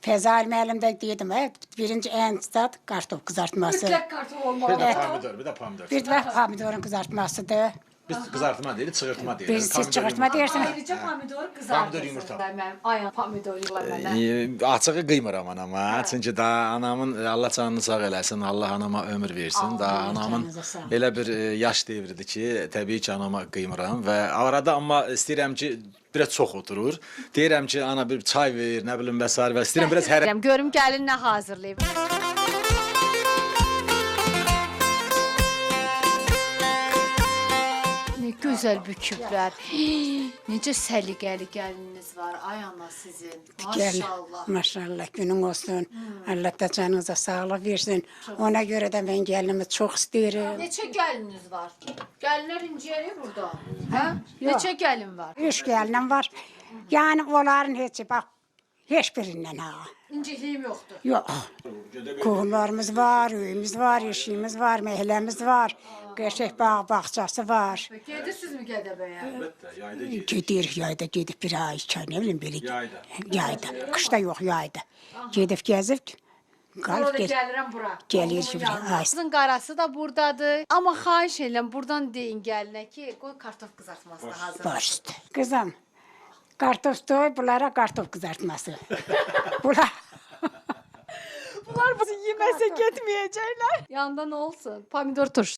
Fezal müəllimdə dedim, birinci ən zat kartof kızartması. Mütləq kartof olmalı. Bir də pomidor. Bir də pomidorun kızartmasıdır. Biz kızartma deyirik, çığırtma deyirik. Biz siz çığırtma deyirsiniz. Ayrıca pomidor Pomidor kızartısı. yumurta. Mənim ayan pomidor yığılar mənə. Açığı qıymıram anama. Çünki da anamın Allah canını sağ eləsin, Allah anama ömür versin. Da anamın canınıza sağ ol. elə bir yaş devridir ki, təbii ki, anama qıymıram və arada amma istəyirəm ki, biraz çox oturur. Deyirəm ki, ana bir çay ver, nə bilim və s. və istəyirəm biraz hər Görüm gəlin nə hazırlayıb. Ne gözəl büküblər. Necə səliqəli gəlininiz var. Ay ana sizin. Gel, Maşallah. maşallah günün olsun. Allah da canınıza sağlık versin. Ona göre de ben gelinimi çok isterim. Neçə gəlininiz var? Gəlinlər inciyəri burada. Hə? Neçə gəlin var? 3 gelinim var. Yani onların hepsi bak hiçbirinden ha. İncikliyim yoxdur. Yok. Kuhumlarımız var, öyümüz var, eşiğimiz var, mehlemiz var. Gerçek bağ bahçesi var. Gedirsinizmi Gədəbəyə? Gidirik yayda, gidip bir ay, 2 ay, ne bileyim böyle. Yayda. Yayda. Kışta yok yayda. Gidip gezip Sonra kalıp da gel. gəlirəm bura. Gelir Oğlumun şimdi. yanına. Ay. Qızın qarası da buradadır. Amma xahiş edirəm buradan deyin gəlinə ki, qoy kartof qızartmasını hazırlasın. Baş üstə. Kızım, kartof soy, bunlara kartof kızartması. Bunlar Bunlar bizi yeməsə getməyəcəklər. Yanında nə olsun? Pomidor turşusu.